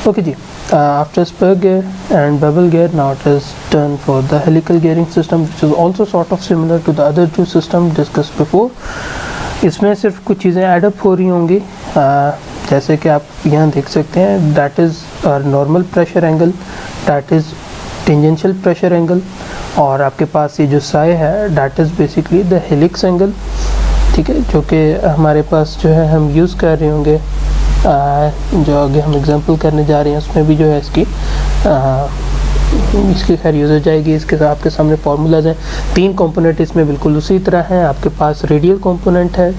Okay ji, after spur gear and bevel gear, now it is done for the helical gearing system, which is also sort of similar to the other two systems discussed before. इसमें सिर्फ कुछ चीज़ें add up हो रही होंगी, जैसे कि आप यहाँ देख सकते हैं, that is normal pressure angle, that is tangential pressure angle, और आपके पास ये जो साई है that is basically the helix angle, ठीक है, जो कि हमारे पास जो है हम यूज़ कर रहे होंगे, जो आगे हम एग्जांपल करने जा रहे हैं उसमें भी जो है इसकी खैर यूज़ हो जाएगी। इसके साथ आपके सामने फार्मूलाज हैं, 3 कंपोनेंट इसमें बिल्कुल उसी तरह हैं। आपके पास रेडियल कंपोनेंट है,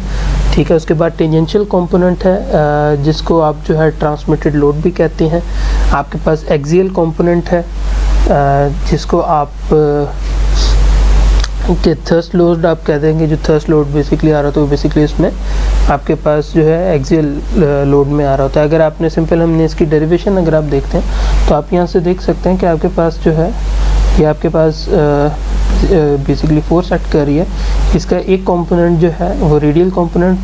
ठीक है, उसके बाद टेंजेंशियल कंपोनेंट है जिसको आप जो है ट्रांसमिटेड लोड भी कहते हैं। आपके पास एक्सियल कंपोनेंट है जिसको आप कि थर्स्ट लोड आप कह देंगे, जो थर्स्ट लोड बेसिकली आ रहा था वो बेसिकली इसमें आपके पास जो है एक्सियल लोड में आ रहा होता है। अगर आपने सिंपल हमने इसकी डेरिवेशन अगर आप देखते हैं तो आप यहाँ से देख सकते हैं कि आपके पास जो है ये आपके पास बेसिकली फोर्स एक्ट कर रही है। इसका एक कंपोनेंट जो है वो रेडियल कंपोनेंट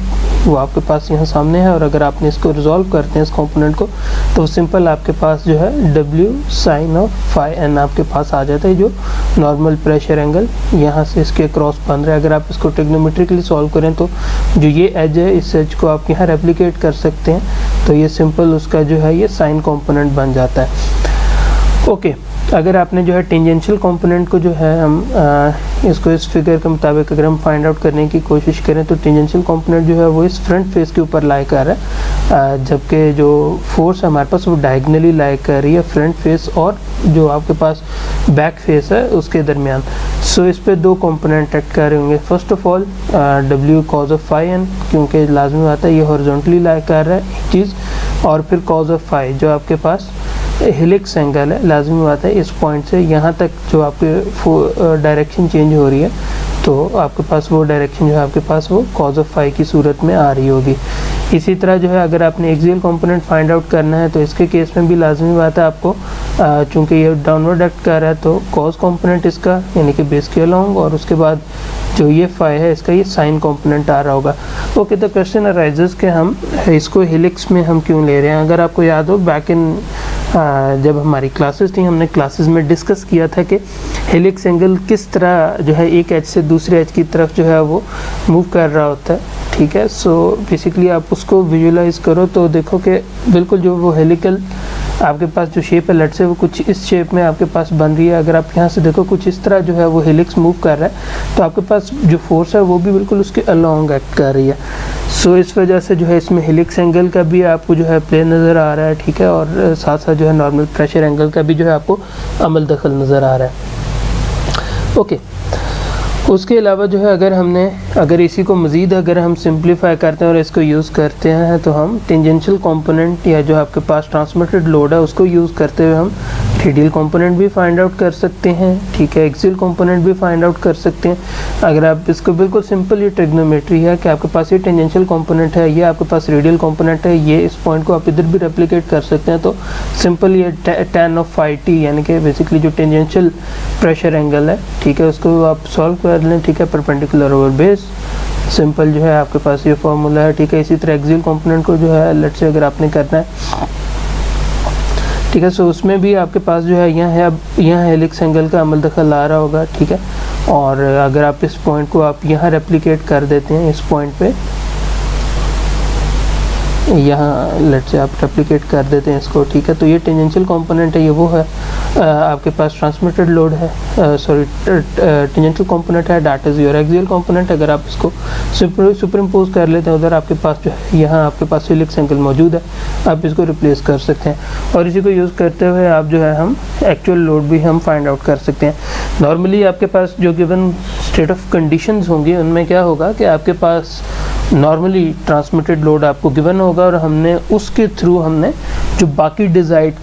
वो आपके पास यहाँ सामने है, और अगर आपने इसको रिजॉल्व करते हैं इस कंपोनेंट को तो सिंपल आपके पास जो है W sign of phi N आपके पास आ जाता है, जो नॉर्मल प्रेशर एंगल यहाँ से इसके क्रॉस बन रहा है। अगर आप इसको ट्रिग्नोमेट्रिकली सॉल्व करें तो जो ये एज है इस एज को आप यहाँ रेप्लिकेट कर सकते हैं, तो ये सिंपल उसका जो है ये साइन कंपोनेंट बन जाता है। ओके, अगर आपने जो है टेंजेंशियल कंपोनेंट को जो है हम इसको इस फिगर के मुताबिक अगर हम फाइंड आउट करने की कोशिश करें तो टेंजेंशियल कंपोनेंट जो है वो इस फ्रंट फेस के ऊपर लाई कर रहा है, जबकि जो फोर्स है हमारे पास वो डायगनली लाई कर रही है फ्रंट फेस और जो आपके पास बैक फेस है उसके दरमियान। सो इस पे 2 कंपोनेंट एक्ट कर रहे होंगे। First of all W cause of phi N, क्योंकि लाजमी आता है ये हॉरिजॉन्टली लाई कर रहा है एक चीज़, और फिर कॉज ऑफ फाई जो आपके पास हेलिक्स एंगल है, लाजमी बात है इस पॉइंट से यहाँ तक जो आपके डायरेक्शन चेंज हो रही है तो आपके पास वो डायरेक्शन जो है आपके पास वो कॉज ऑफ फाई की सूरत में आ रही होगी। इसी तरह जो है अगर आपने एक्सियल कंपोनेंट फाइंड आउट करना है तो इसके केस में भी लाजमी बात है आपको, चूँकि ये डाउनवर्ड एक्ट कर रहा है तो कॉज कंपोनेंट इसका यानी कि बेस के अलॉन्ग, और उसके बाद जो ये फाई है इसका ये साइन कंपोनेंट आ रहा होगा। ओके, द क्वेश्चन अराइजेस कि हम इसको हेलिक्स में हम क्यों ले रहे हैं। अगर आपको याद हो बैक इन जब हमारी क्लासेस थी हमने क्लासेस में डिस्कस किया था कि हेलिक्स एंगल किस तरह जो है एक एज से दूसरे एज की तरफ जो है वो मूव कर रहा होता है, ठीक है। सो बेसिकली आप उसको विजुलाइज करो तो देखो कि बिल्कुल जो वो हेलिकल आपके पास जो शेप है लेट से वो कुछ इस शेप में आपके पास बन रही है। अगर आप यहाँ से देखो कुछ इस तरह जो है वो हेलिक्स मूव कर रहा है तो आपके पास जो फोर्स है वो भी बिल्कुल उसके अलॉन्ग एक्ट कर रही है। सो इस वजह से जो है इसमें हेलिक्स एंगल का भी आपको जो है प्ले नज़र आ रहा है, ठीक है, और साथ साथ जो है नॉर्मल प्रेशर एंगल का भी जो है आपको अमल दखल नज़र आ रहा है। ओके, उसके अलावा जो है अगर इसी को मज़ीद अगर हम सिंप्लीफाई करते हैं और इसको यूज़ करते हैं तो हम टेंजेंशियल कंपोनेंट या जो आपके पास ट्रांसमिटेड लोड है उसको यूज़ करते हुए हम रेडियल कंपोनेंट भी फाइंड आउट कर सकते हैं, ठीक है, एक्सियल कंपोनेंट भी फाइंड आउट कर सकते हैं। अगर आप इसको बिल्कुल सिंपल ये ट्रिग्नोमेट्री है कि आपके पास ये टेंजेंशियल कंपोनेंट है, ये आपके पास रेडियल कंपोनेंट है, ये इस पॉइंट को आप इधर भी रेप्लिकेट कर सकते हैं, तो सिंपल ये tan ऑफ फाई टी यानी कि बेसिकली जो टेंजेंशियल प्रेशर एंगल है, ठीक है, उसको आप सॉल्व कर लें, ठीक है, परपेंडिकुलर ओवर बेस, सिंपल जो है आपके पास ये फार्मूला है, ठीक है। इसी तरह एक्सियल कंपोनेंट को जो है लेट्स से अगर आपने करना है, ठीक है, सो उसमें भी आपके पास जो है यहाँ हेलिक्स एंगल का अमल दखल आ रहा होगा, ठीक है, और अगर आप इस पॉइंट को आप यहाँ रेप्लिकेट कर देते हैं इस पॉइंट पे, यहाँ लेट्स से आप रेप्लिकेट कर देते हैं इसको, ठीक है, तो ये टेंजेंशियल कंपोनेंट है, ये वो है आपके पास ट्रांसमिटेड लोड है, सॉरी टेंजेंशियल कंपोनेंट है, that is your axial component. अगर आप इसको सुपर इम्पोज कर लेते हैं उधर आपके पास जो है यहाँ आपके पास हेलिक्स एंगल मौजूद है, आप इसको रिप्लेस कर सकते हैं, और इसी को यूज़ करते हुए आप जो है हम एक्चुअल लोड भी हम फाइंड आउट कर सकते हैं। नॉर्मली आपके पास जो गिवन स्टेट ऑफ कंडीशंस होंगी उनमें क्या होगा कि आपके पास नॉर्मली ट्रांसमिटेड लोड आपको गिवन होगा और हमने उसके थ्रू हमने जो बाकी डिज़ाइड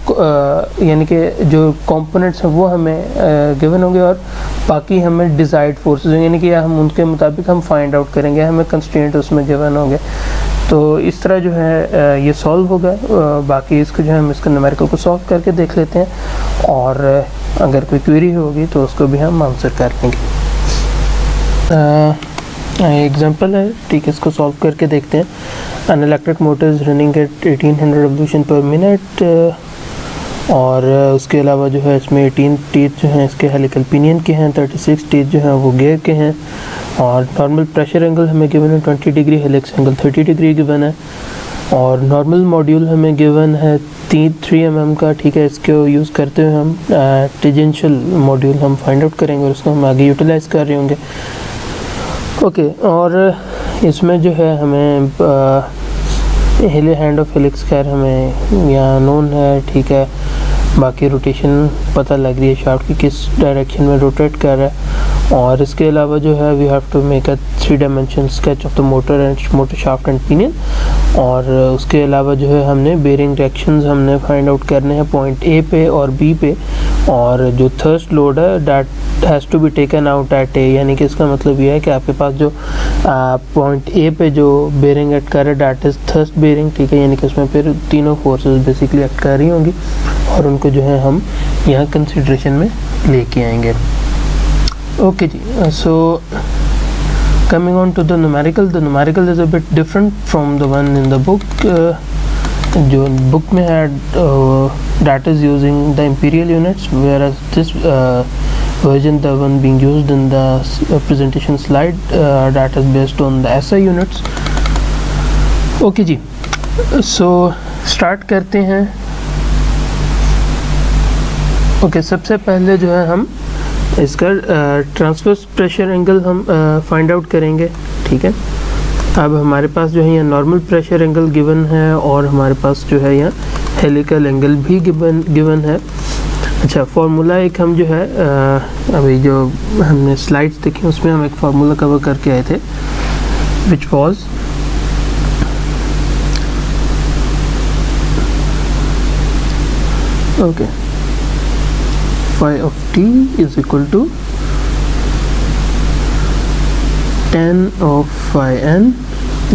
यानी कि जो कंपोनेंट्स हैं वो हमें गिवन होंगे और बाकी हमें डिज़ाइड फोर्सेस यानी कि हम उनके मुताबिक हम फाइंड आउट करेंगे, हमें कंस्ट्रेंट उसमें गिवन होंगे। तो इस तरह जो है ये सॉल्व होगा। बाकी इसको जो है हम इसको न्यूमेरिकल को सॉल्व करके देख लेते हैं, और अगर कोई क्वेरी होगी तो उसको भी हम आंसर कर देंगे। एग्जांपल है, ठीक है, इसको सॉल्व करके देखते हैं। An electric motor is running at 1800 revolution per minute और उसके अलावा जो है इसमें 18 टीथ जो हैं इसके हेलिकल पिनियन के हैं, 36 टीथ जो हैं वो गियर के हैं, और नॉर्मल प्रेशर एंगल हमें गिवन है 20 degree, helix angle 30 degree given है, और नॉर्मल मॉड्यूल हमें गिवन है 3 mm का, ठीक है। इसको यूज़ करते हुए हम टेंजेंशियल मॉड्यूल हम फाइंड आउट करेंगे और उसको हम आगे यूटिलाइज़ कर रहे होंगे। ओके, और इसमें जो है हमें हेले हैंड ऑफ हेलिक्स खैर हमें यहाँ नोन है, ठीक है। बाकी रोटेशन पता लग रही है शाफ्ट की किस डायरेक्शन में रोटेट कर रहा है, और इसके अलावा जो है we have to make a 3 dimension sketch of the motor shaft and pinion, और उसके अलावा जो है हमने बेरिंग रिएक्शंस हमने फाइंड आउट करने हैं पॉइंट ए पे और बी पे, और जो थर्स्ट लोड है that has to be taken out at A, यानी कि इसका मतलब ये है कि आपके पास जो पॉइंट ए पे जो बेरिंग एक्ट कर रहा है दैट इज़ थर्स्ट बेरिंग, ठीक है। यानी कि उसमें फिर तीनों फोर्सेस बेसिकली एक्ट कर रही होंगी और उनको जो है हम यहाँ कंसिडरेशन में लेके आएंगे। ओके जी, so coming on to the numerical is a bit different from the one in the book. जो बुक में है that is using the imperial units, whereas this version, the one being used in the presentation slide, that is based on the SI units. Okay जी, so start करते हैं। Okay, सबसे पहले जो है हम इसका ट्रांसवर्स प्रेशर एंगल हम फाइंड आउट करेंगे, ठीक है। अब हमारे पास जो है यहाँ नॉर्मल प्रेशर एंगल गिवन है और हमारे पास जो है यहाँ हेलिकल एंगल भी गिवन है। अच्छा, फार्मूला एक हम जो है अभी जो हमने स्लाइड्स देखी उसमें हम एक फार्मूला कवर करके आए थे, which was okay phi of t is equal to tan of phi n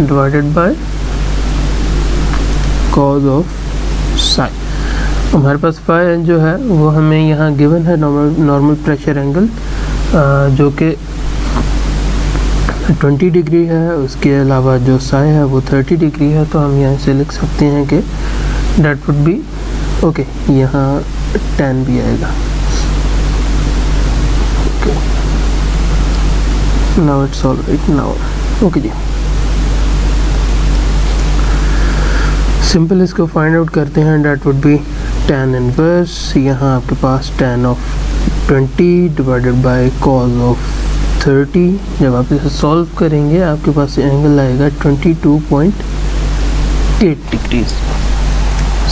divided by cos of psi। हमारे पास phi n जो है वो हमें यहाँ गिवन है नॉर्मल प्रेशर एंगल जो कि 20 डिग्री है, उसके अलावा जो psi है वो 30 डिग्री है, तो हम यहाँ से लिख सकते हैं कि that would be ओके, यहाँ tan भी आएगा। Now it's all right now. Okay जी, सिंपल इसको फाइंड आउट करते हैं। That would be tan inverse, यहाँ आपके पास tan of 20 divided by cos of 30। जब आप इसे सॉल्व करेंगे आपके पास एंगल आएगा 22.8 डिग्रीज।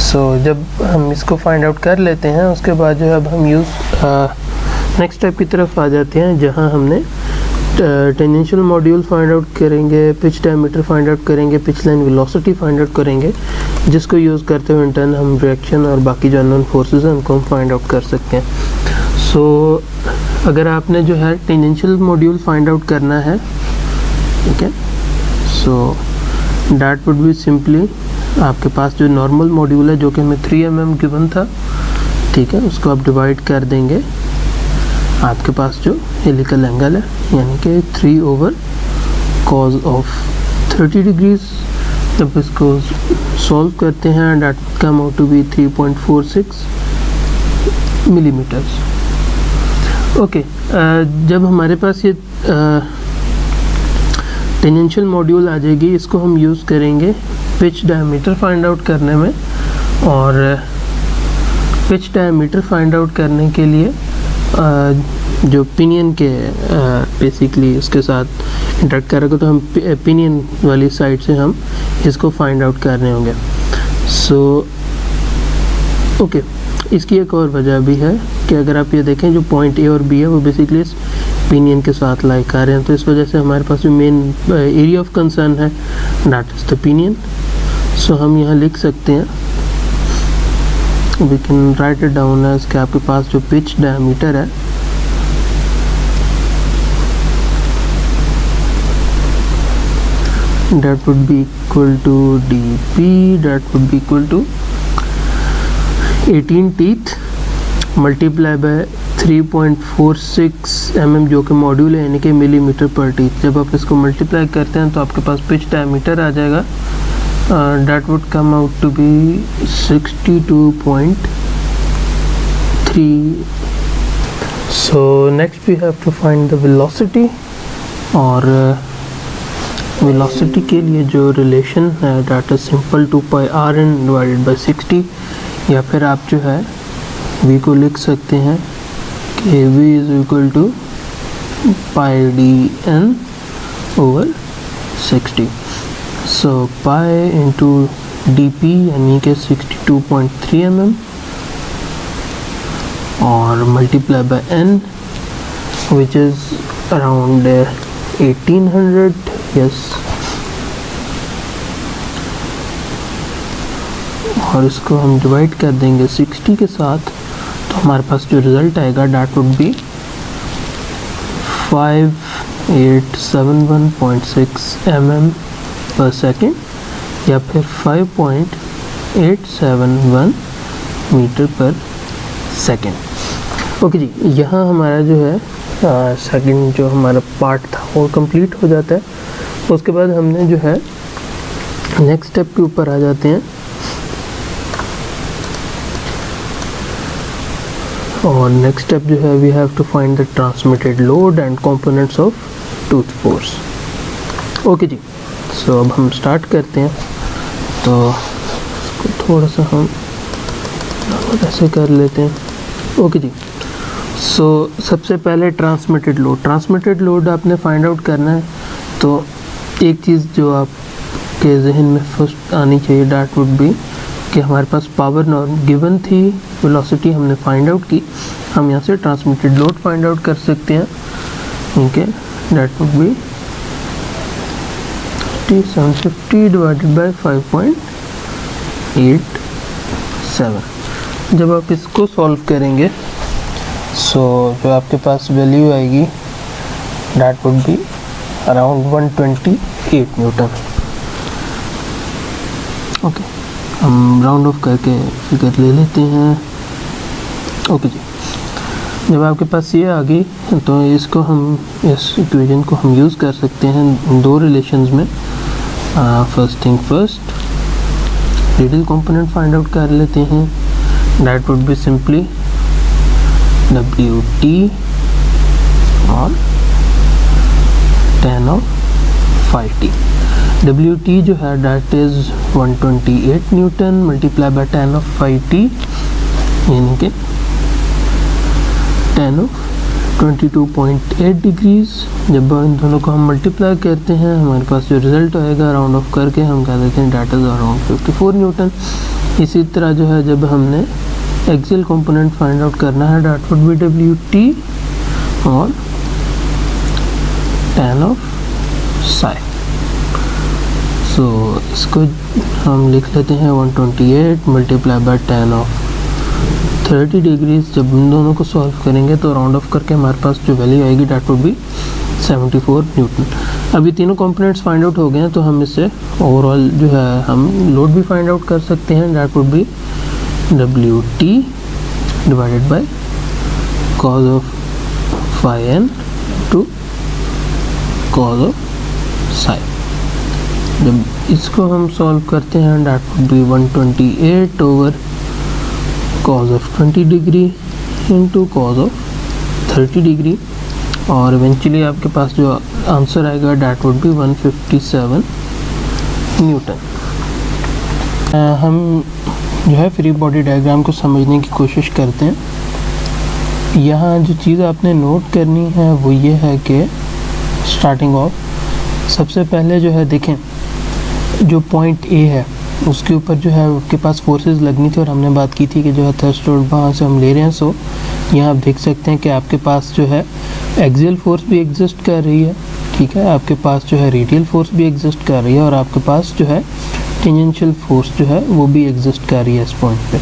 सो जब हम इसको फाइंड आउट कर लेते हैं उसके बाद जो है अब हम नेक्स्ट स्टेप की तरफ आ जाते हैं, जहाँ हमने टेंजेंशियल मॉड्यूल फाइंड आउट करेंगे, पिच डायमीटर फाइंड आउट करेंगे, pitch line velocity find out करेंगे, जिसको यूज़ करते हुए इंटर्न हम रिएक्शन और बाकी जो अननोन फोर्सेस हैं उनको हम फाइंड आउट कर सकते हैं। सो अगर आपने जो है टेंजेंशियल मॉड्यूल फाइंड आउट करना है, ठीक है, so that would be simply आपके पास जो नॉर्मल मॉड्यूल है जो कि हमें 3 mm गिवन था, ठीक है, उसको आप डिवाइड कर देंगे। आपके पास जो हेलिकल एंगल है यानी कि 3/cos ऑफ 30 डिग्रीज, जब इसको सॉल्व करते हैं that come out to be 3.46 millimetres. Okay, जब हमारे पास ये टेंजेंशियल मॉड्यूल आ जाएगी, इसको हम यूज़ करेंगे पिच डायमीटर फाइंड आउट करने में, और पिच डायमीटर फाइंड आउट करने के लिए जो पिनियन के बेसिकली उसके साथ इंटरेक्ट करेगा, तो हम पिनियन वाली साइड से हम इसको फाइंड आउट कर रहे होंगे। सो ओके, इसकी एक और वजह भी है कि अगर आप ये देखें जो पॉइंट ए और बी है वो बेसिकली इस पिनियन के साथ लाई कर रहे हैं, तो इस वजह से हमारे पास जो मेन एरिया ऑफ कंसर्न है that is the pinion. So हम यहाँ लिख सकते हैं, we can write it down as कि आपके पास जो पिच डायमीटर है that would be equal to dp, that would be equal to 18 teeth multiply by 3.46 mm जो कि मॉड्यूल है यानी कि मिलीमीटर पर टीथ। जब आप इसको मल्टीप्लाई करते हैं तो आपके पास पिच डायमीटर आ जाएगा, that would come out to be 62.8 3. So next we have to find the velocity, और velocity के लिए जो रिलेशन है that is simple 2 pi rn divided by 60, या फिर आप जो है v को लिख सकते हैं कि v is equal to pi dn over 60. So pi into dp यानी कि 62.3 mm और multiply by n which is around 1800. yes, और इसको हम डिवाइड कर देंगे 60 के साथ, तो हमारे पास जो रिज़ल्ट आएगा that would be 5871.6 mm per second या फिर 5.871 मीटर पर सेकेंड। ओके जी, यहाँ हमारा जो है सेकंड जो हमारा पार्ट था वो कंप्लीट हो जाता है। उसके बाद हमने जो है नेक्स्ट स्टेप के ऊपर आ जाते हैं, और नेक्स्ट स्टेप जो है we have to find the transmitted load and components of tooth force. Okay जी, सो अब हम स्टार्ट करते हैं। तो इसको थोड़ा सा हम ऐसे कर लेते हैं। ओके जी, सो सबसे पहले ट्रांसमिटेड लोड आपने फाइंड आउट करना है। तो एक चीज़ जो आपके जहन में फर्स्ट आनी चाहिए डैट वुड बी कि हमारे पास पावर नॉर्म गिवन थी, वेलोसिटी हमने फाइंड आउट की, हम यहाँ से ट्रांसमिटेड लोड फाइंड आउट कर सकते हैं। Okay, that would B 750 divided by 5.87। जब आप इसको सॉल्व करेंगे सो जो आपके पास वैल्यू आएगी that would be around 128 Newton. Okay, हम राउंड ऑफ करके फिगर ले लेते हैं। ओके जी, जब आपके पास ये आ गई तो इसको हम इस इक्वेशन को हम यूज़ कर सकते हैं दो रिलेशंस में। First thing first, radial component find out कर लेते हैं। That would be simply WT और tan of 5t। WT जो है that is 128 Newton multiply by tan of 5t यानी कि tan of 22.8 डिग्रीज। जब इन दोनों को हम मल्टीप्लाई करते हैं हमारे पास जो रिज़ल्ट आएगा राउंड ऑफ करके हम कह देते हैं दैट इज़ अराउंड 54 न्यूटन। इसी तरह जो है जब हमने एक्सियल कंपोनेंट फाइंड आउट करना है दैट वुड बी WT और tan of psi। सो इसको हम लिख लेते हैं 128 multiply by tan of 30 degrees. जब इन दोनों को सॉल्व करेंगे तो राउंड ऑफ करके हमारे पास जो वैल्यू आएगी दैट वुड बी 74 न्यूटन। अभी तीनों कंपोनेंट्स फाइंड आउट हो गए हैं तो हम इससे ओवरऑल जो है हम लोड भी फाइंड आउट कर सकते हैं। That would B WT divided by cos of phi n to cos of psi। जब इसको हम सॉल्व करते हैं that would B 128 over cos of 20 degree into cos of 30 degree, और इवेंचुअली आपके पास जो आंसर आएगा दैट वुड बी 157 न्यूटन। हम जो है फ्री बॉडी डायग्राम को समझने की कोशिश करते हैं। यहाँ जो चीज़ आपने नोट करनी है वो ये है कि स्टार्टिंग ऑफ सबसे पहले जो है देखें जो पॉइंट ए है उसके ऊपर जो है आपके पास फोर्सेस लगनी थी, और हमने बात की थी कि जो है थ्रस्ट लोड वहाँ से हम ले रहे हैं। सो यहाँ आप देख सकते हैं कि आपके पास जो है एक्सियल फोर्स भी एग्जिस्ट कर रही है, ठीक है, आपके पास जो है रेडियल फोर्स भी एग्जिस्ट कर रही है, और आपके पास जो है टेंजेंशियल फोर्स जो है वो भी एग्जिस्ट कर रही है इस पॉइंट पे।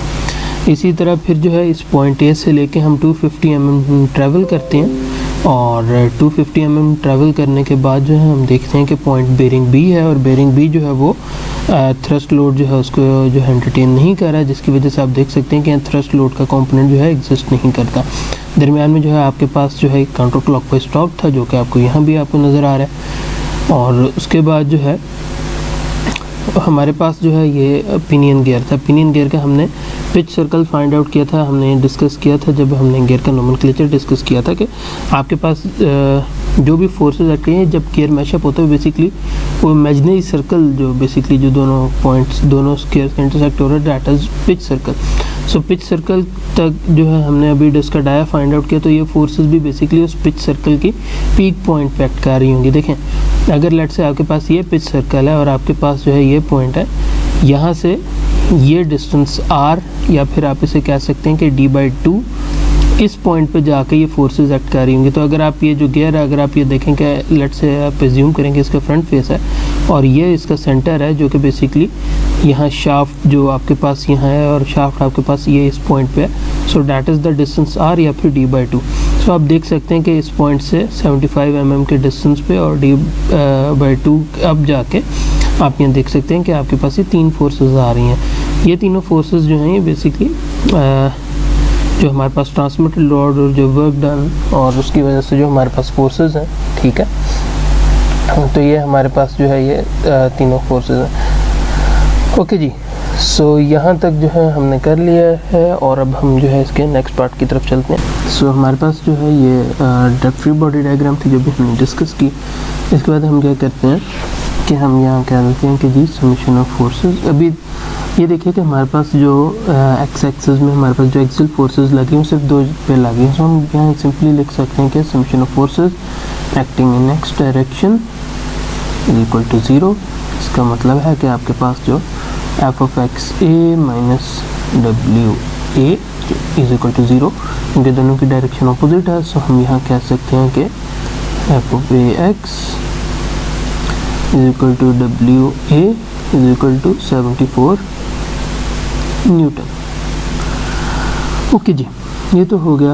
इसी तरह फिर जो है इस पॉइंट ए से लेके हम 250 mm ट्रैवल करते हैं, और 250 mm ट्रैवल करने के बाद जो है हम देखते हैं कि पॉइंट बेरिंग बी है, और बेरिंग बी जो है वो थ्रस्ट लोड जो है उसको जो है एंटरटेन नहीं कर रहा है, जिसकी वजह से आप देख सकते हैं कि यहाँ थ्रस्ट लोड का कंपोनेंट जो है एग्जिस्ट नहीं करता। दरमियान में जो है आपके पास जो है काउंटर क्लॉकवाइज टॉर्क था जो कि आपको यहाँ भी आपको नज़र आ रहा है, और उसके बाद जो है हमारे पास जो है ये पिनियन गियर था। पिनियन गियर का हमने पिच सर्कल फाइंड आउट किया था, हमने डिस्कस किया था जब हमने गियर का नोमेनक्लेचर डिस्कस किया था कि आपके पास जो भी फोर्सेस एक्ट हैं जब गियर मैशअप होता है बेसिकली वो इमेजिनरी सर्कल जो बेसिकली जो दोनों पॉइंट्स दोनों गियर का इंटरसेक्ट हो रहा है that is pitch circle. So pitch circle तक जो है हमने अभी इसका डाया फाइंड आउट किया, तो ये फोर्सेस भी बेसिकली उस पिच सर्कल की पीक पॉइंट पे एक्ट कर रही होंगी। देखें अगर लेट से आपके पास ये पिच सर्कल है और आपके पास जो है ये पॉइंट है, यहाँ से ये डिस्टेंस r या फिर आप इसे कह सकते हैं कि d/2 इस पॉइंट पे जाके ये फोर्सेस एक्ट कर रही होंगी। तो अगर आप ये जो गियर है अगर आप ये देखें कि लेट से आप एज्यूम करेंगे इसका फ्रंट फेस है और ये इसका सेंटर है जो कि बेसिकली यहाँ शाफ्ट जो आपके पास यहाँ है और शाफ्ट आपके पास ये इस पॉइंट पे है। So that is the distance r या फिर d/2। सो आप देख सकते हैं कि इस पॉइंट से 75 mm के डिस्टेंस पे और d/2 अब जाके आप यहाँ देख सकते हैं कि आपके पास ये तीन फोर्सेस आ रही हैं। ये तीनों फोर्सेस जो हैं ये बेसिकली जो हमारे पास ट्रांसमिटेड लोड और जो वर्क डन और उसकी वजह से जो हमारे पास फोर्सेस हैं, ठीक है, तो ये हमारे पास जो है ये तीनों फोर्सेस हैं। ओके जी, सो यहाँ तक जो है हमने कर लिया है और अब हम जो है इसके नेक्स्ट पार्ट की तरफ चलते हैं। सो हमारे पास जो है ये ड्रग फ्री बॉडी डायग्राम थी जो भी हमने डिस्कस की। इसके बाद हम क्या करते हैं कि हम यहाँ क्या करते हैं कि जी समेशन ऑफ फोर्सेस। अभी ये देखिए कि हमारे पास जो एक्स एक्सिस में हमारे पास जो एक्सियल फोर्सेस लगी हैं सिर्फ दो पे लगी हैं। सो हम यहाँ सिंपली लिख सकते हैं कि summation of forces acting in X direction is equal to 0। इसका मतलब है कि आपके पास जो F of X A minus W A is equal to 0, इनके दोनों की डायरेक्शन अपोजिट है। सो हम यहाँ कह सकते हैं कि F of A X is equal to W A is equal to 74 newton. Okay जी, ये तो हो गया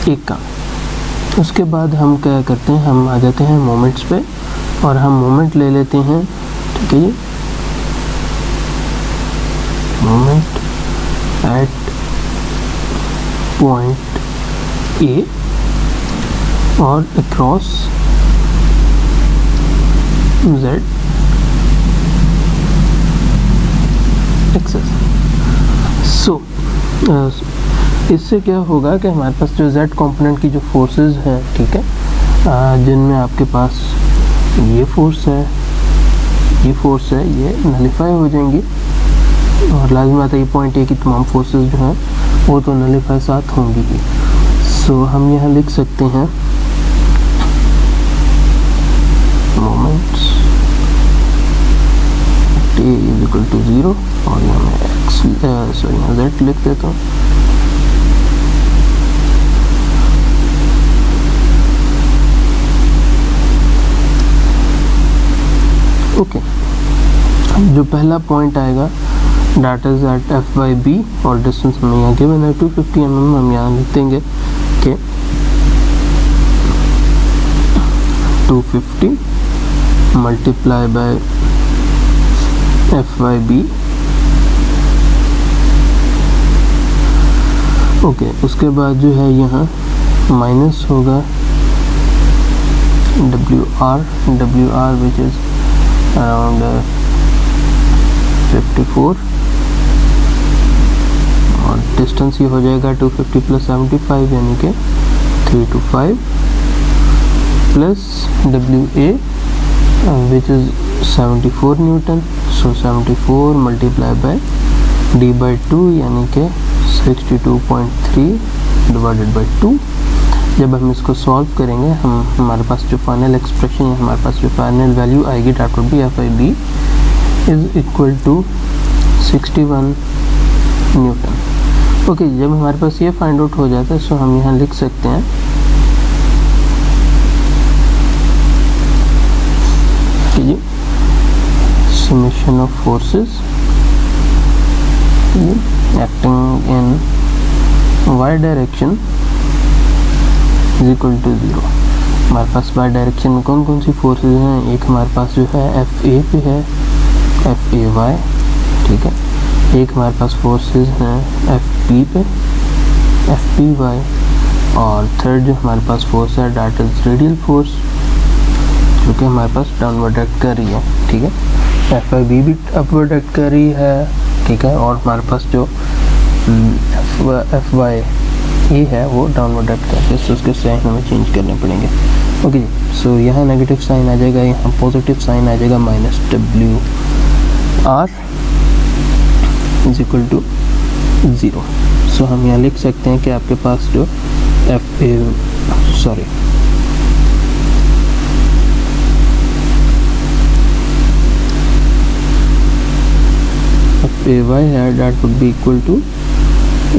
एक काम। उसके बाद हम क्या करते हैं, हम आ जाते हैं मोमेंट्स पे और हम मोमेंट ले लेते हैं, ठीक है जी, मोमेंट एट पॉइंट ए और अक्रॉस z एक्सेस। सो इससे क्या होगा कि हमारे पास जो z कंपोनेंट की जो फोर्सेस हैं, ठीक है, जिनमें आपके पास ये फोर्स है, ये फोर्स है, ये नलिफाई हो जाएंगी और लाजमी बात है ये पॉइंट ए की तमाम फोर्सेस जो हैं वो तो नलिफाई साथ होंगी ही। सो हम यहाँ लिख सकते हैं moments A is equal to 0 और यहाँ मैं एक्स यहाँ z लिख देता हूँ। ओके, जो पहला पॉइंट आएगा that is at F by B और डिस्टेंस हमें यहाँ गिवन है 250 mm। हम यहाँ लिख देंगे कि 250 multiply by F by B. Okay, उसके बाद जो है यहाँ माइनस होगा W R which is around 54 और डिस्टेंस ये हो जाएगा 250 प्लस 75 यानी कि 325 plus W A which is 74 Newton. So 74 multiply by d/2 यानी कि 62.3 डिवाइडेड बाय 2। जब हम इसको सॉल्व करेंगे हम हमारे पास जो फाइनल एक्सप्रेशन है, हमारे पास जो फाइनल वैल्यू आएगी that would be F I B is equal to 61 newton. Okay, जब हमारे पास ये फाइंड आउट हो जाता है सो हम यहाँ लिख सकते हैं कि ये summation of forces acting in y direction is equal to 0। हमारे पास y डायरेक्शन में कौन कौन सी फोर्सेस हैं, एक हमारे पास जो है एफ ए पे है, एफ ए वाई, ठीक है, एक हमारे पास फोर्सेस हैं एफ पी पे, एफ पी वाई, और थर्ड जो हमारे पास फोर्स है दैट इज रेडियल फोर्स जो कि हमारे पास डाउनवर्ड एक्ट कर रही है, ठीक है। FIB भी अपवर्ड एक्ट कर रही है, ठीक है, और हमारे पास जो FYE है वो डाउनवर्ड एक्ट कर रही है, तो उसके साइन हमें चेंज करने पड़ेंगे। ओके जी, सो यहाँ नेगेटिव साइन आ जाएगा, यहाँ पॉजिटिव साइन आ जाएगा, -WR इज इक्वल टू 0। सो हम यहाँ लिख सकते हैं कि आपके पास जो FAY है, that would be equal to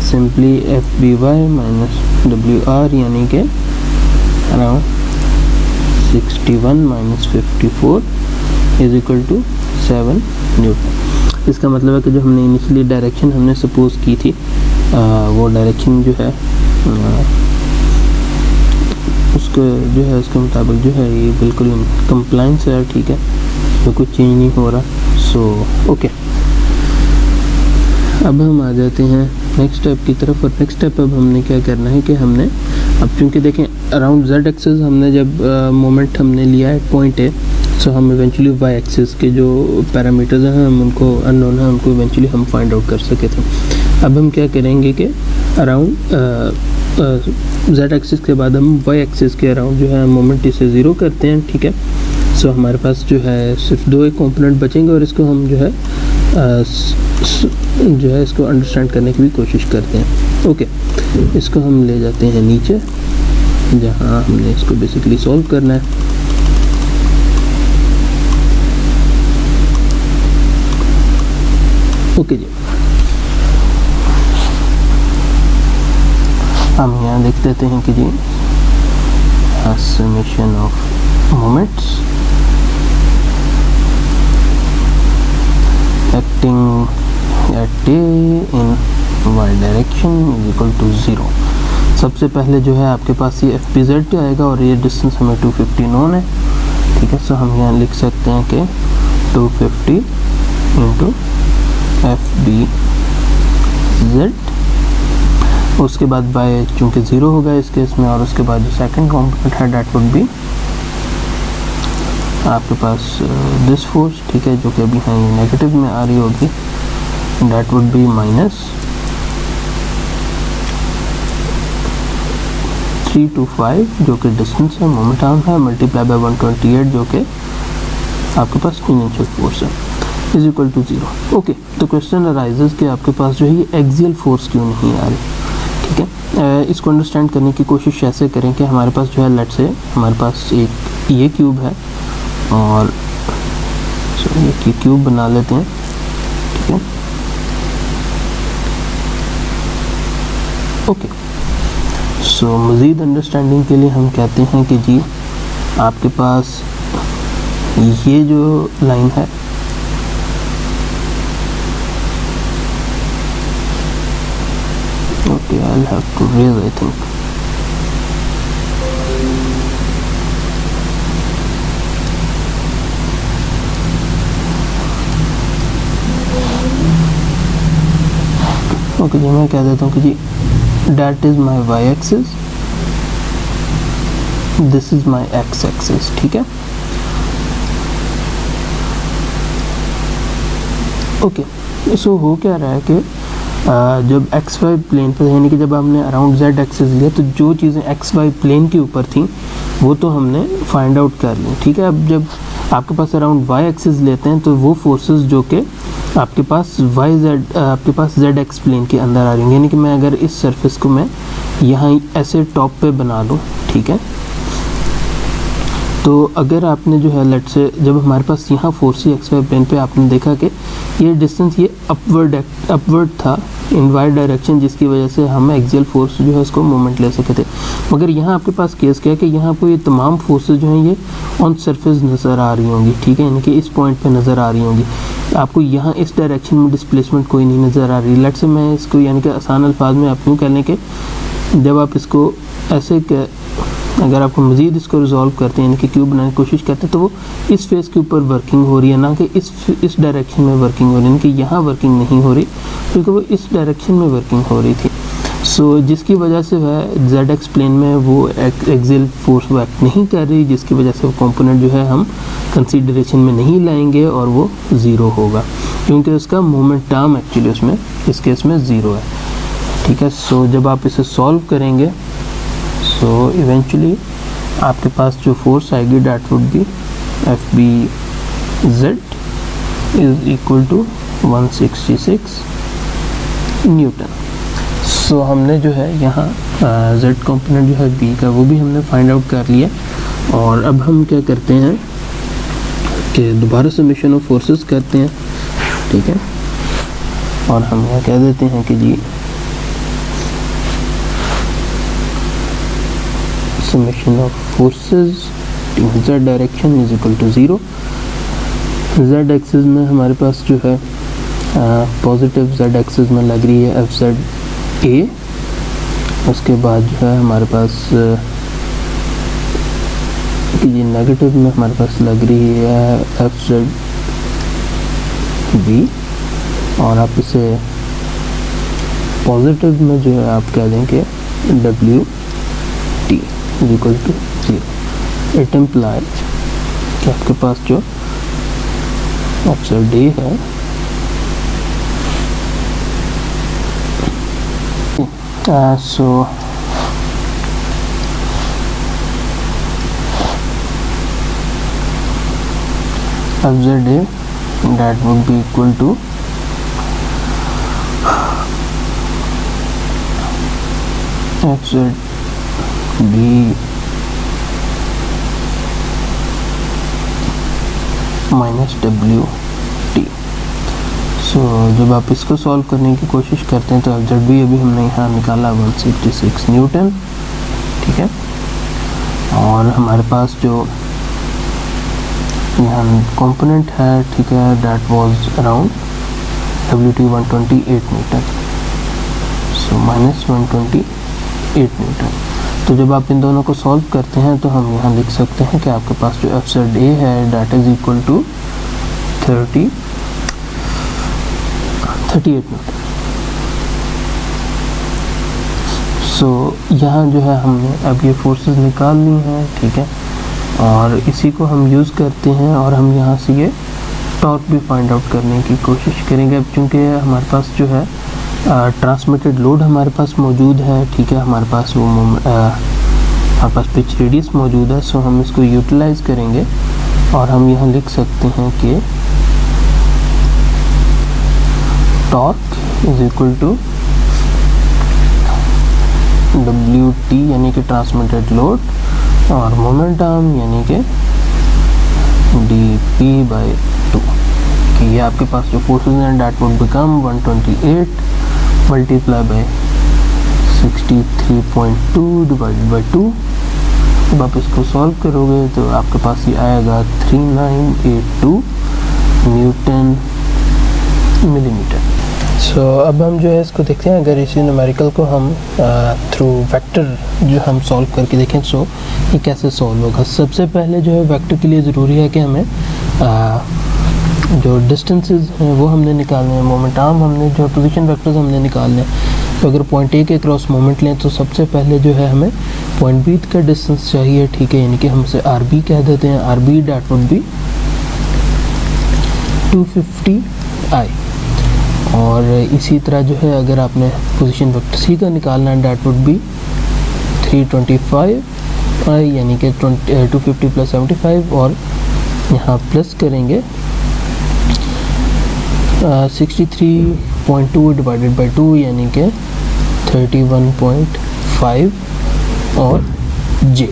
simply FBY minus WR, यानी कि around 61 minus 54 is equal to 7 Newton. इसका मतलब है कि जो हमने इनिशियली डायरेक्शन हमने सपोज की थी, वो डायरेक्शन जो है उसको जो है उसके मुताबिक जो है ये बिल्कुल कंप्लाइंस है, ठीक है, तो कुछ चेंज नहीं हो रहा। सो ओके, अब हम आ जाते हैं नेक्स्ट स्टेप की तरफ। और नेक्स्ट स्टेप अब हमने क्या करना है कि हमने अब चूँकि देखें अराउंड z एक्सिस हमने जब मोमेंट हमने लिया है पॉइंट ए, सो हम इवेंचुअली y एक्सिस के जो पैरामीटर्स हैं हम उनको अननोन है उनको इवेंचुअली हम फाइंड आउट कर सके थे। अब हम क्या करेंगे कि अराउंड z एक्सिस के बाद हम y एक्सिस के अराउंड जो है मोमेंट इसे ज़ीरो करते हैं, ठीक है। सो हमारे पास जो है सिर्फ दो एक कंपोनेंट बचेंगे और इसको हम जो है इसको अंडरस्टैंड करने की भी कोशिश करते हैं। ओके, इसको हम ले जाते हैं नीचे जहाँ हमने इसको बेसिकली सॉल्व करना है। ओके जी, हम यहाँ देख देते हैं कि जी summation of moments acting at A in y direction is equal to 0। सबसे पहले जो है आपके पास ये FPZ आएगा और ये डिस्टेंस हमें 250 नोन है, ठीक है। सो हम यहाँ लिख सकते हैं कि 250 इंटू FBZ, उसके बाद बाय चूँकि 0 होगा इस केस में, और उसके बाद जो सेकंड कॉम्पोनेंट है डैट वुड बी आपके पास दिस फोर्स, ठीक है, जो कि अभी यहाँ नेगेटिव में आ रही होगी, डैट वुड बी -325 जो कि डिस्टेंस है, मोमेंट आर्म है, मल्टीप्लाई बाय 128 जो कि आपके पास टेंजेंशियल फोर्स है, इज इक्वल टू 0। ओके, तो क्वेश्चन अराइजेस कि आपके पास जो है ये एक्सियल फोर्स क्यों नहीं आ रही, ठीक है। इसको अंडरस्टैंड करने की कोशिश ऐसे करें कि हमारे पास जो है लेट्स से हमारे पास एक ये क्यूब है और ये क्यूब बना लेते हैं, ठीक है। ओके, सो मज़ीद अंडरस्टैंडिंग के लिए हम कहते हैं कि जी आपके पास ये जो लाइन है okay, I will have to raise I think, okay जी, मैं कह देता हूँ कि जी that is my Y axis, this is my X axis, ठीक है। ओके, सो हो क्या रहा है कि जब एक्स वाई प्लेन पर, यानी कि जब हमने अराउंड जेड एक्सिस लिया तो जो चीज़ें एक्स वाई प्लेन के ऊपर थी वो तो हमने फाइंड आउट कर ली, ठीक है। अब जब आपके पास अराउंड वाई एक्सिस लेते हैं तो वो फोर्सेस जो कि आपके पास आपके पास जेड एक्स प्लेन के अंदर आ रही हैं, यानी कि मैं अगर इस सरफेस को मैं यहाँ ऐसे टॉप पे बना लूँ, ठीक है, तो अगर आपने जो है लेट से जब हमारे पास यहाँ फोर्स एक्स वाई प्लेन पे आपने देखा कि ये डिस्टेंस ये अपवर्ड था इन वाई डायरेक्शन, जिसकी वजह से हम एक्सियल फोर्स जो है उसको मोमेंट ले सके थे। मगर यहाँ आपके पास केस क्या है कि यहाँ आपको ये तमाम फोर्सेस जो हैं ये ऑन सरफेस नज़र आ रही होंगी, ठीक है, यानी कि इस पॉइंट पे नज़र आ रही होंगी। आपको यहाँ इस डायरेक्शन में डिस्प्लेसमेंट कोई नहीं नज़र आ रही। लेट से मैं इसको यानी कि आसान अल्फाज में आप यूँ कह लें कि जब आप इसको ऐसे अगर आपको मज़ीद इसको रिजॉल्व करते हैं यानी कि क्यूब बनाने की कोशिश करते हैं तो वो इस फेस के ऊपर वर्किंग हो रही है, ना कि इस डायरेक्शन में वर्किंग हो रही है, यानी कि यहाँ वर्किंग नहीं हो रही क्योंकि वो इस डायरेक्शन में वर्किंग हो रही थी। सो सो जिसकी वजह से वह जेड एक्स प्लेन में वो एक्सियल फोर्स वो एक्ट नहीं कर रही, जिसकी वजह से वो कंपोनेंट जो है हम कंसीडरेशन में नहीं लाएंगे और वो ज़ीरो होगा, क्योंकि उसका मोमेंट आर्म एक्चुअली उसमें इस केस में ज़ीरो है, ठीक है। सो जब आप इसे सॉल्व करेंगे सो इवेंचुअली आपके पास जो फोर्स आएगी that would be F B Z is equal to 166 newton. So हमने जो है यहाँ जेड कंपोनेंट जो है बी का वो भी हमने फाइंड आउट कर लिया, और अब हम क्या करते हैं कि दोबारा समेशन ऑफ फोर्सेस करते हैं, ठीक है। और हम यहाँ कह देते हैं कि जी summation of forces in z direction is equal to 0। z axis में हमारे पास जो है पॉजिटिव z एक्सिस में लग रही है एफ जेड ए, उसके बाद जो है हमारे पास ये नेगेटिव में हमारे पास लग रही है एफ जेड बी, और आप इसे पॉजिटिव में जो है आप कह देंगे W T is equal to 0। It implies कि आपके पास जो ऑप्शन डी है so F Z A that would be equal to F Z B minus W T. So जब आप इसको सॉल्व करने की कोशिश करते हैं तो एफ जेड बी अभी हमने यहाँ निकाला 166 न्यूटन, ठीक है। और हमारे पास जो यहाँ कंपोनेंट है, ठीक है, that was around W T 128 Newton, so minus 128 Newton. तो जब आप इन दोनों को सॉल्व करते हैं तो हम यहाँ लिख सकते हैं कि आपके पास जो एफ जेड ए है that is equal to 38 newton. So यहाँ जो है हमने अब ये फोर्सेस निकाल ली हैं, ठीक है, और इसी को हम यूज़ करते हैं और हम यहाँ से ये टॉर्क भी फाइंड आउट करने की कोशिश करेंगे। अब चूँकि हमारे पास जो है ट्रांसमिटेड लोड हमारे पास मौजूद है, ठीक है, हमारे पास वो हमारे पास पिच रेडियस मौजूद है, सो हम इसको यूटिलाइज करेंगे और हम यहाँ लिख सकते हैं कि torque is equal to W T यानी कि ट्रांसमिटेड लोड, और मोमेंट आर्म यानी कि डी पी बाई 2, कि ये आपके पास जो फोर्सेस हैं that would become 128 multiply by 63.2 divided by 2। जब आप इसको सॉल्व करोगे तो आपके पास ये आएगा 3982 न्यूटन मिलीमीटर। सो अब हम जो है इसको देखते हैं, अगर इसी न्यूमेरिकल को हम थ्रू वेक्टर जो हम सॉल्व करके देखें सो ये कैसे सॉल्व होगा। सबसे पहले जो है वेक्टर के लिए ज़रूरी है कि हमें जो डिस्टेंसेस हैं वो हमने निकालने हैं, मोमेंट आर्म हमने जो पोजीशन वेक्टर्स हमने निकालने हैं। तो अगर पॉइंट ए के क्रॉस मोमेंट लें तो सबसे पहले जो है हमें पॉइंट बी का डिस्टेंस चाहिए, ठीक है, यानी कि हम उसे आर बी कह देते हैं। R B that would be 250 I, और इसी तरह जो है अगर आपने पोजीशन वेक्टर सी का निकालना है डैट वुड बी 325 आई, यानी कि 250 प्लस 75, और यहाँ प्लस करेंगे 63.2 डिवाइडेड बाई 2 यानी कि 31.5 और जे।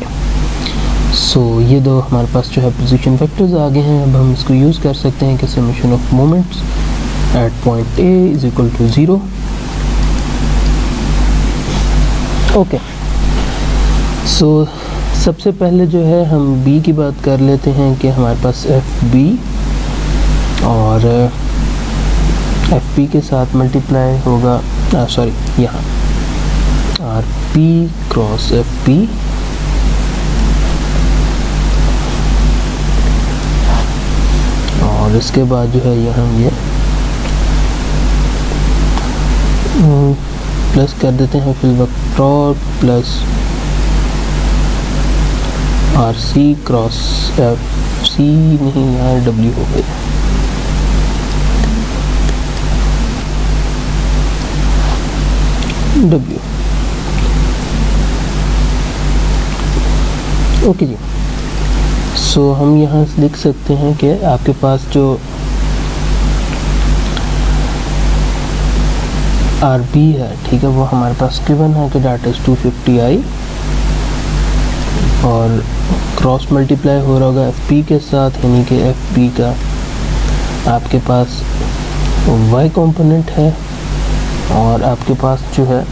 सो ये दो हमारे पास जो है पोजीशन वेक्टर्स आ गए हैं। अब हम इसको यूज़ कर सकते हैं कि summation of moments at point A is equal to 0। Okay, so सबसे पहले जो है हम बी की बात कर लेते हैं कि हमारे पास एफ बी और एफ पी के साथ मल्टीप्लाई होगा, सॉरी यहाँ R P cross F P, और इसके बाद जो है यहाँ ये प्लस कर देते हैं फिल vector plus R C cross F C, नहीं यहाँ डब्ल्यू हो गया, डब्ल्यू। ओके जी, सो हम यहाँ लिख सकते हैं कि आपके पास जो आर बी है, ठीक है, वो हमारे पास गिवन है कि डाटा इज 250i और क्रॉस मल्टीप्लाई हो रहा होगा एफ पी के साथ, यानी कि एफ पी का आपके पास वाई कंपोनेंट है और आपके पास जो है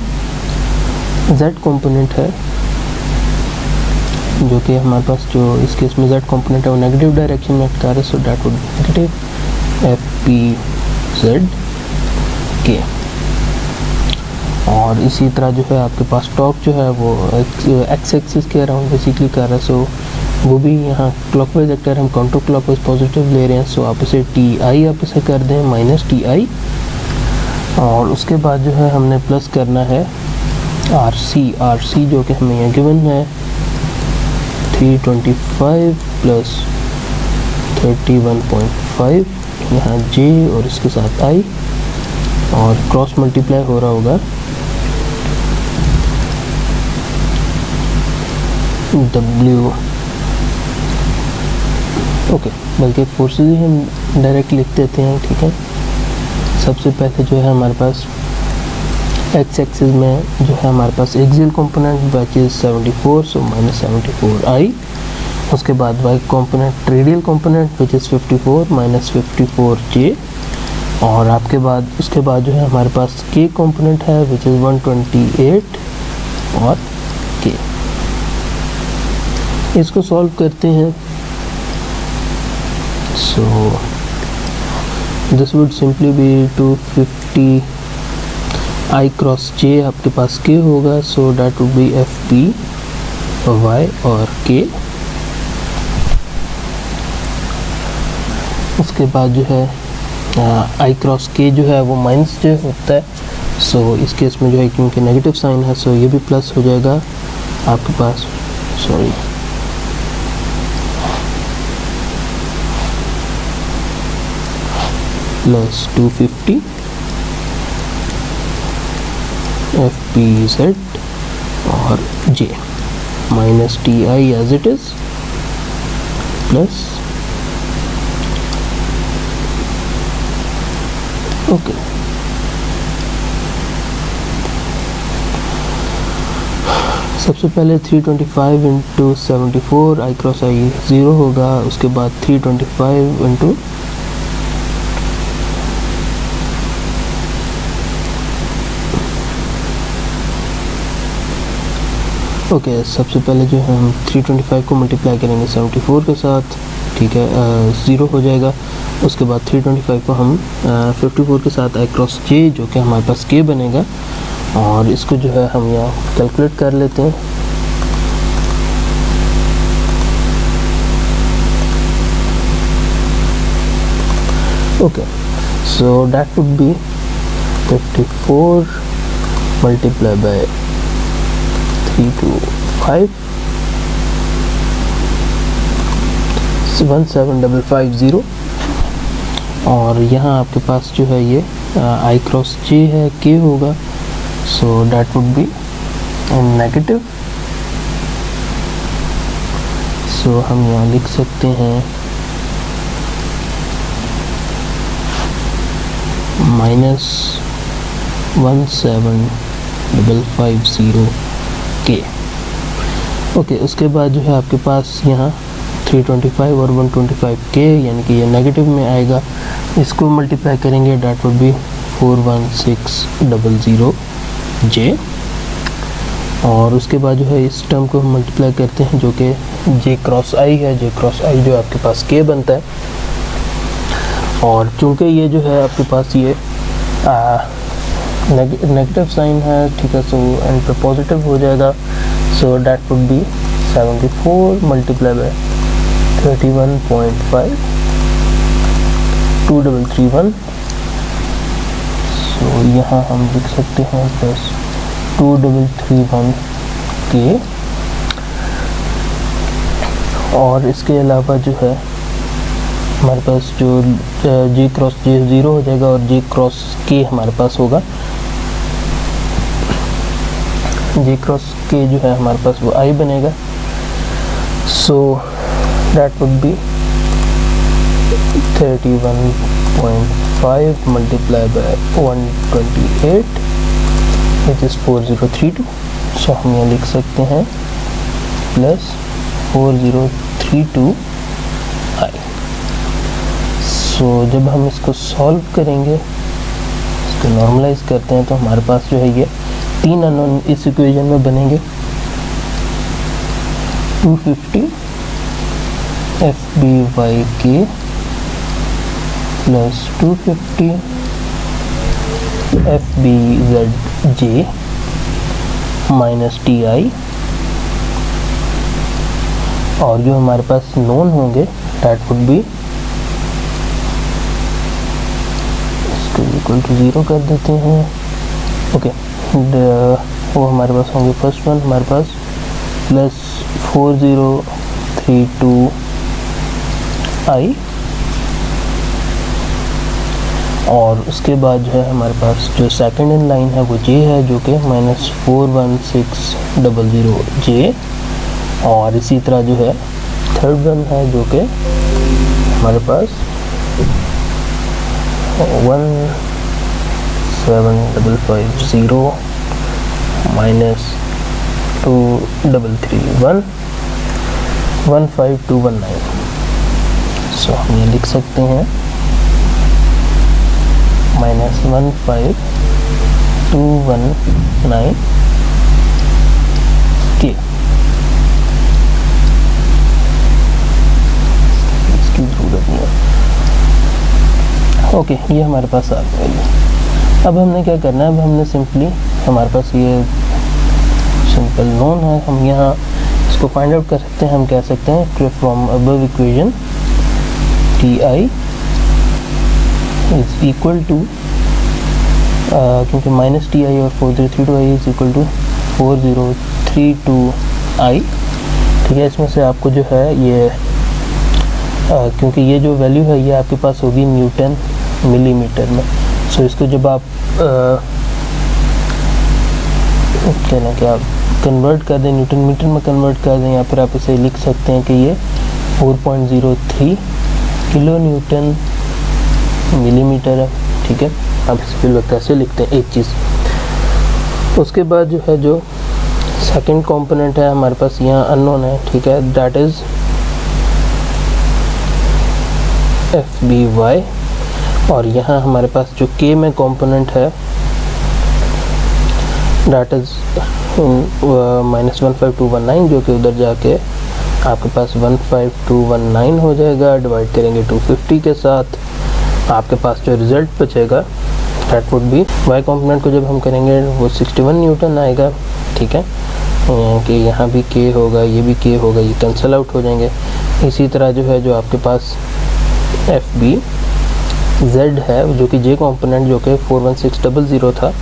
जेड कंपोनेंट है, जो कि हमारे पास जो इस केस में जेड कंपोनेंट है वो नेगेटिव डायरेक्शन में एक्ट कर रहा है, so that would be negative F P Z के। और इसी तरह जो है आपके पास टॉप जो है वो एक्स एक्सिस के अराउंड बेसिकली कर रहा है, सो वो भी यहाँ क्लॉकवाइज वेक्टर हम काउंटर क्लॉकवाइज पॉजिटिव ले रहे हैं, सो आप इसे टी आई आप इसे कर दें माइनस टी आई। और उसके बाद जो है हमने प्लस करना है आर सी जो कि हमें यहाँ गिवन है 325 प्लस 31.5, यहाँ जे और इसके साथ आई और क्रॉस मल्टीप्लाई हो रहा होगा डब्ल्यू। ओके, बल्कि फोर्सेस ही हम डायरेक्ट लिख देते हैं, ठीक है। सबसे पहले जो है हमारे पास एक्स एक्सिस में जो है हमारे पास axial component which is 74, so minus 74i। उसके बाद Y component radial component which is 54 minus 54j। और आपके बाद उसके बाद जो है हमारे पास के कंपोनेंट है विच इज़ 128 और के। इसको सॉल्व करते हैं, so this would simply be 250 I cross J आपके पास के होगा, so that would be F P Y और के। उसके बाद जो है आई क्रॉस के जो है वो माइनस जे होता है, सो इस केस में जो है क्योंकि नेगेटिव साइन है सो ये भी प्लस हो जाएगा आपके पास, sorry plus 250 F P Z और J minus T I as it is plus okay. सबसे पहले 325 इंटू 74 आई क्रॉस आई 0 होगा, उसके बाद 325 इंटू ओके सबसे पहले जो है हम 325 को मल्टीप्लाई करेंगे 74 के साथ, ठीक है, 0 हो जाएगा। उसके बाद 325 को हम 54 के साथ आई क्रॉस जे जो कि हमारे पास के बनेगा, और इसको जो है हम यहाँ कैलकुलेट कर लेते हैं। Okay, so that would B 54 multiply by 325 17550। और यहाँ आपके पास जो है ये आई क्रॉस जे है के होगा, so that would be negative, so हम यहाँ लिख सकते हैं माइनस 17550 के। ओके, उसके बाद जो है आपके पास यहाँ 325 और 125 के, यानी कि ये नेगेटिव में आएगा, इसको मल्टीप्लाई करेंगे डैट वुड बी 41600 जे। और उसके बाद जो है इस टर्म को हम मल्टीप्लाई करते हैं जो कि जे क्रॉस आई है, जे क्रॉस आई जो आपके पास के बनता है। और चूंकि ये जो है आपके पास ये नेगेटिव साइन है, ठीक है, सो एंड पे पॉजिटिव हो जाएगा, सो that would B 74 multiply by 31.5 2331। सो यहाँ हम लिख सकते हैं प्लस 2331 के, और इसके अलावा जो है हमारे पास जो J क्रॉस J 0 हो जाएगा और J क्रॉस K हमारे पास होगा। J क्रॉस K जो है हमारे पास वो I बनेगा। So that would B 31.5 multiply by 128 which is 4032। सो हम यहाँ लिख सकते हैं प्लस 4032 I। सो जब हम इसको सॉल्व करेंगे, इसको नॉर्मलाइज करते हैं, तो हमारे पास जो है ये 3 अननोन इस इक्वेशन में बनेंगे। 250 FBYK plus 250 FBZJ minus TI, और जो हमारे पास नोन होंगे that would be equal to 0 कर देते हैं। ओके, वो हमारे पास होंगे फर्स्ट वन हमारे पास प्लस 4032 I, और उसके बाद जो है हमारे पास जो सेकंड इन लाइन है वो J है जो कि माइनस 41600 J, और इसी तरह जो है थर्ड वन है जो कि हमारे पास 17550 माइनस 2331 15219। सो हम ये लिख सकते हैं माइनस 15219 के, इसकी जरूरत नहीं है। ओके, ये हमारे पास आ गया। अब हमने क्या करना है, अब हमने सिंपली, हमारे पास ये सिंपल नोन है, हम यहाँ इसको फाइंड आउट कर सकते हैं। हम कह सकते हैं from above equation TI is equal to, क्योंकि माइनस TI और 4032I is equal to 4032I। ठीक है, इसमें से आपको जो है ये क्योंकि ये जो वैल्यू है ये आपके पास होगी न्यूटन मिलीमीटर में। सो इसको जब आप कहना कि आप कन्वर्ट कर दें, न्यूटन मीटर में कन्वर्ट कर दें, या फिर आप इसे लिख सकते हैं कि ये 4.03 किलो न्यूटन मिलीमीटर है। ठीक है, आप इसे फिर कैसे लिखते हैं एक चीज़। उसके बाद जो है जो सेकंड कंपोनेंट है हमारे पास यहाँ अननोन है। ठीक है, दैट इज़ FBY, और यहाँ हमारे पास जो K में कंपोनेंट है दैट इज़ माइनस 15219, जो कि उधर जाके आपके पास 15219 हो जाएगा। डिवाइड करेंगे 250 के साथ, आपके पास जो रिज़ल्ट बचेगा that would B, Y component को जब हम करेंगे वो 61 न्यूटन आएगा। ठीक है, कि यहाँ भी K होगा, ये भी K होगा, ये कैंसिल आउट हो जाएंगे। इसी तरह जो है जो आपके पास FBZ है जो कि J कंपोनेंट जो कि 41600 था,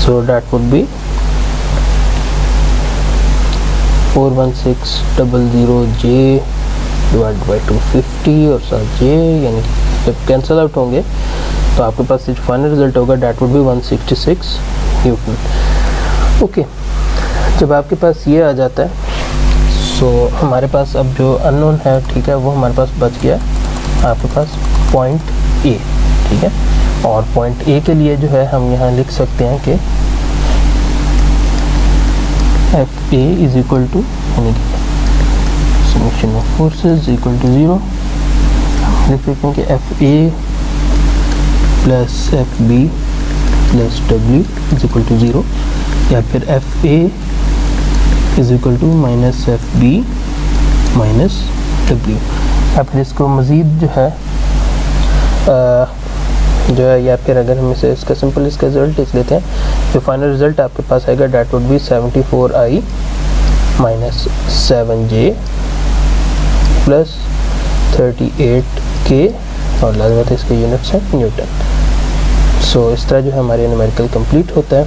so that would B 41600J divide by 250 और साथ J, यानी जब कैंसिल आउट होंगे तो आपके पास जो फाइनल रिजल्ट होगा that would B 166 Newton. Okay, जब आपके पास ये आ जाता है, सो हमारे पास अब जो अननोन है, ठीक है, वो हमारे पास बच गया आपके पास पॉइंट A। ठीक है, और पॉइंट A के लिए जो है हम यहाँ लिख सकते हैं कि FA इज इक्वल टू, यानी कि summation of forces equal to 0। लिख सकते हैं कि FA plus FB plus W is equal to 0, या फिर FA is equal to minus FB minus W। या फिर इसको मज़ीद जो है या फिर अगर हम इसे इसका सिंपल इसका रिजल्ट लिख लेते हैं, जो फाइनल रिजल्ट आपके पास आएगा that would B 74I minus 7J plus 38K, और लाजमत इसके यूनिट्स हैं न्यूटन। सो इस तरह जो है हमारे न्यूमेरिकल कंप्लीट होता है।